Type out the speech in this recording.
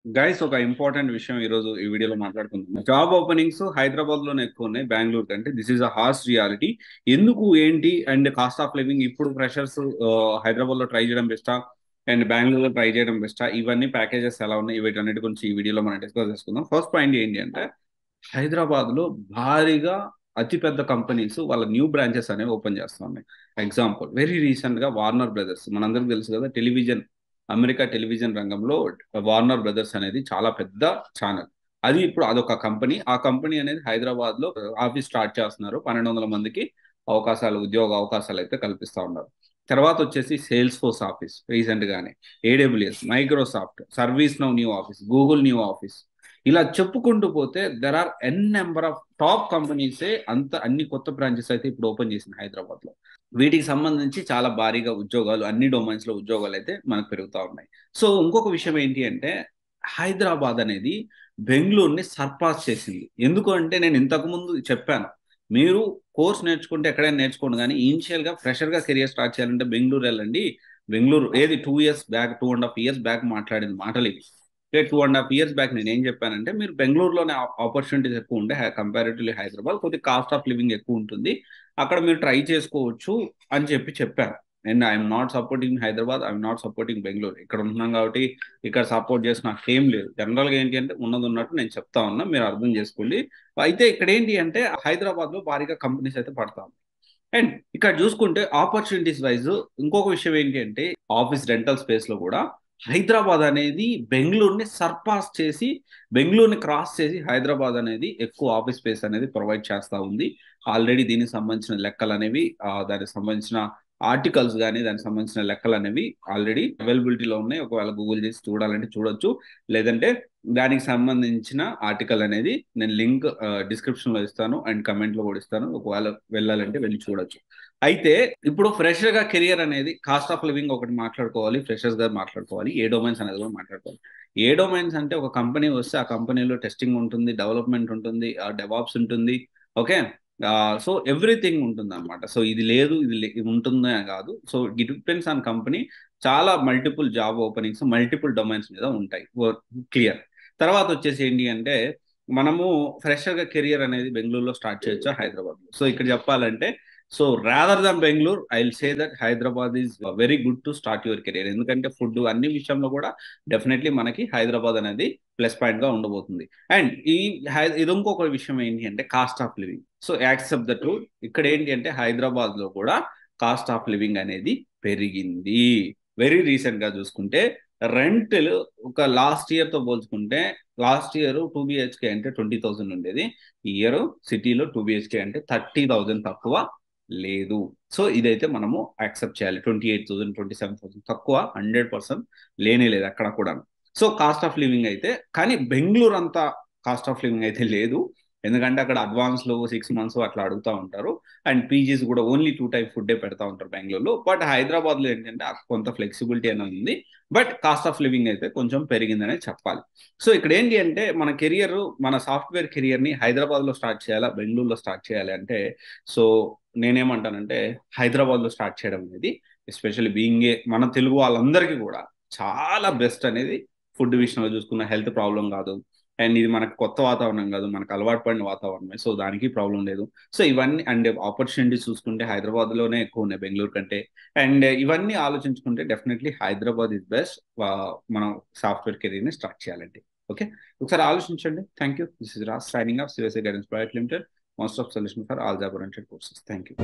Guys ఒక important విషయం ఈ రోజు ఈ వీడియోలో మాట్లాడుకుంటున్నాం. జాబ్ ఓపెనింగ్స్ హైదరాబాద్ లోనే ఎక్కువ ఉన్నాయి, బెంగళూరు కంటే. This is a harsh reality. ఎందుకు ఏంటి అండ్ కాస్ట్ ఆఫ్ లివింగ్ ఇప్పుడు ఫ్రెషర్స్ హైదరాబాద్ లో ట్రై చేయడం బెస్టా అండ్ బెంగళూరులో ట్రై చేయడం బెస్టా, ఇవన్నీ ప్యాకేజెస్ ఎలా ఉన్నాయి, వీటన్నిటి గురించి ఈ వీడియోలో మనం డిస్కస్ చేసుకుందాం. ఫస్ట్ పాయింట్ ఏంటి అంటే, హైదరాబాద్ లో భారీగా అతిపెద్ద కంపెనీస్ వాళ్ళ న్యూ బ్రాంచెస్ అనేవి ఓపెన్ చేస్తా ఉన్నాయి. ఎగ్జాంపుల్, వెరీ రీసెంట్ గా వార్నర్ బ్రదర్స్, మనందరికి తెలుసు కదా, టెలివిజన్, అమెరికా టెలివిజన్ రంగంలో వార్నర్ బ్రదర్స్ అనేది చాలా పెద్ద ఛానల్. అది ఇప్పుడు అదొక కంపెనీ. ఆ కంపెనీ అనేది హైదరాబాద్ లో ఆఫీస్ స్టార్ట్ చేస్తున్నారు. 1200 మందికి ఉద్యోగ అవకాశాలు అయితే కల్పిస్తా ఉన్నారు. తర్వాత వచ్చేసి సేల్స్ ఫోర్స్ ఆఫీస్ రీసెంట్ గానే, AWS, Microsoft, ServiceNow new office, Google new office, ఇలా చెప్పుకుంటూ పోతే there are n number of top కంపెనీసే అన్ని కొత్త బ్రాంచెస్ అయితే ఇప్పుడు ఓపెన్ చేసింది హైదరాబాద్ లో. వీటికి సంబంధించి చాలా భారీగా ఉద్యోగాలు, అన్ని డొమైన్స్ లో ఉద్యోగాలు అయితే మనకు పెరుగుతూ ఉన్నాయి. సో ఇంకొక విషయం ఏంటి అంటే, హైదరాబాద్ అనేది బెంగళూరుని సర్పాస్ చేసింది. ఎందుకు అంటే, నేను ఇంతకు ముందు చెప్పాను, మీరు కోర్స్ నేర్చుకుంటే ఎక్కడైనా నేర్చుకోండి, కానీ ఇనిషియల్ గా ఫ్రెషర్ గా కెరియర్ స్టార్ట్ చేయాలంటే బెంగళూరు వెళ్ళండి. బెంగళూరు ఏది 2 ఇయర్స్ బ్యాక్, 2.5 ఇయర్స్ బ్యాక్ మాట్లాడిన మాటలు ఇవి. 2.5 ఇయర్స్ బ్యాక్ నేను ఏం చెప్పానంటే, మీరు బెంగళూరులోనే ఆపర్చునిటీస్ ఎక్కువ ఉండే కంపారిటివ్లీ హైదరాబాద్ కొద్దిగా కాస్ట్ ఆఫ్ లివింగ్ ఎక్కువ ఉంటుంది, అక్కడ మీరు ట్రై చేసుకోవచ్చు అని చెప్పాను. And I'm not supporting Hyderabad, I'm not supporting Bengaluru. ఇక్కడ ఉంటున్నాం కాబట్టి ఇక్కడ సపోర్ట్ చేసి నాకు ఏం లేదు. జనరల్గా ఏంటి అంటే, ఉన్నది ఉన్నట్టు నేను చెప్తా ఉన్నా, మీరు అర్థం చేసుకోండి. అయితే ఇక్కడ ఏంటి అంటే, హైదరాబాద్ లో భారీగా కంపెనీస్ అయితే పడతాం. అండ్ ఇక్కడ చూసుకుంటే ఆపర్చునిటీస్ వైజ్ ఇంకొక విషయం ఏంటి అంటే, ఆఫీస్ రెంటల్ స్పేస్ లో కూడా హైదరాబాద్ అనేది బెంగళూరుని సర్పాస్ చేసి, బెంగళూరుని క్రాస్ చేసి హైదరాబాద్ అనేది ఎక్కువ ఆఫీస్ స్పేస్ అనేది ప్రొవైడ్ చేస్తూ ఉంది. ఆల్రెడీ దీనికి సంబంధించిన లెక్కలు అనేవి, దానికి సంబంధించిన ఆర్టికల్స్ కానీ, దానికి సంబంధించిన లెక్కలు అనేవి ఆల్రెడీ అవైలబిలిటీలో ఉన్నాయి. ఒకవేళ గూగుల్ చేసి చూడాలంటే చూడొచ్చు, లేదంటే దానికి సంబంధించిన ఆర్టికల్ అనేది నేను లింక్ డిస్క్రిప్షన్ లో ఇస్తాను అండ్ కమెంట్ లో కూడా ఇస్తాను, ఒకవేళ వెళ్ళాలంటే వెళ్ళి చూడొచ్చు. అయితే ఇప్పుడు ఫ్రెషర్ గా కెరియర్ అనేది, కాస్ట్ ఆఫ్ లివింగ్ ఒకటి మాట్లాడుకోవాలి, ఫ్రెషర్స్ గా మాట్లాడుకోవాలి, ఏ డొమైన్స్ అనేది కూడా మాట్లాడుకోవాలి. ఏ డొమైన్స్ అంటే, ఒక కంపెనీ వస్తే ఆ కంపెనీలో టెస్టింగ్ ఉంటుంది, డెవలప్మెంట్ ఉంటుంది, డెవాప్స్ ఉంటుంది. ఓకే. సో ఎవ్రీథింగ్ ఉంటుంది అనమాట. సో ఇది లేదు, ఇది ఉంటుందే కాదు. So it depends on company. చాలా multiple job openings multiple domains మీద ఉంటాయి. క్లియర్. తర్వాత వచ్చేసి ఏంటి అంటే, మనము ఫ్రెషర్ గా కెరియర్ అనేది బెంగళూరులో స్టార్ట్ చేయొచ్చా, హైదరాబాద్ లో? సో ఇక్కడ చెప్పాలంటే, so rather than Bengaluru, I will say that Hyderabad is very good to start your career. ఎందుకంటే ఫుడ్ అన్ని విషయంలో కూడా డెఫినెట్లీ మనకి హైదరాబాద్ అనేది ప్లస్ పాయింట్ గా ఉండబోతుంది. అండ్ ఇది ఇంకొక విషయం ఏంటి అంటే, cost of living. So accept the truth, ఇక్కడ ఏంటి అంటే హైదరాబాద్ లో కూడా కాస్ట్ ఆఫ్ లివింగ్ అనేది పెరిగింది. వెరీ రీసెంట్ గా చూసుకుంటే రెంట్లు, ఒక లాస్ట్ ఇయర్ తో పోల్చుకుంటే, లాస్ట్ ఇయర్ 2 BHK అంటే 20,000 ఉండేది. ఈ ఇయర్ సిటీలో 2 BHK అంటే 30,000 తక్కువ లేదు. సో ఇదైతే మనము యాక్సెప్ట్ చేయాలి. 28,000, 27,000 తక్కువ 100% లేనే లేదు అక్కడ కూడా. సో కాస్ట్ ఆఫ్ లివింగ్ అయితే, కానీ బెంగళూరు అంతా కాస్ట్ ఆఫ్ లివింగ్ అయితే లేదు. ఎందుకంటే అక్కడ అడ్వాన్స్లు 6 months అట్లా అడుగుతూ ఉంటారు. అండ్ పీజీస్ కూడా ఓన్లీ 2 టైప్ ఫుడ్డే పెడతా ఉంటారు బెంగళూరులో. బట్ హైదరాబాద్లో ఏంటంటే కొంత ఫ్లెక్సిబిలిటీ అనేది ఉంది. బట్ కాస్ట్ ఆఫ్ లివింగ్ అయితే కొంచెం పెరిగిందనే చెప్పాలి. సో ఇక్కడ ఏంటి అంటే, మన కెరియర్, మన సాఫ్ట్వేర్ కెరియర్ని హైదరాబాద్లో స్టార్ట్ చేయాలా, బెంగళూరులో స్టార్ట్ చేయాలి అంటే, సో నేనేమంటానంటే హైదరాబాద్లో స్టార్ట్ చేయడం అనేది, ఎస్పెషల్లీ బీయింగ్ మన తెలుగు వాళ్ళందరికీ కూడా చాలా బెస్ట్ అనేది. ఫుడ్ విషయంలో చూసుకున్న హెల్త్ ప్రాబ్లం కాదు, అండ్ ఇది మనకు కొత్త వాతావరణం కాదు, మనకు అలవాటు పడిన వాతావరణమే. సో దానికి ప్రాబ్లం లేదు. సో ఇవన్నీ అండ్ ఆపర్చునిటీస్ చూసుకుంటే హైదరాబాద్ లోనే ఎక్కువ ఉన్నాయి బెంగళూరు కంటే. అండ్ ఇవన్నీ ఆలోచించుకుంటే డెఫినెట్లీ హైదరాబాద్ ఇస్ బెస్ట్ మనం సాఫ్ట్వేర్ కెరీర్ ని స్టార్ట్ చేయాలంటే. ఓకే, ఒకసారి ఆలోచించండి. Thank you. This is Raj signing off CSI guidance private limited, most of solution for all job oriented courses. Thank you.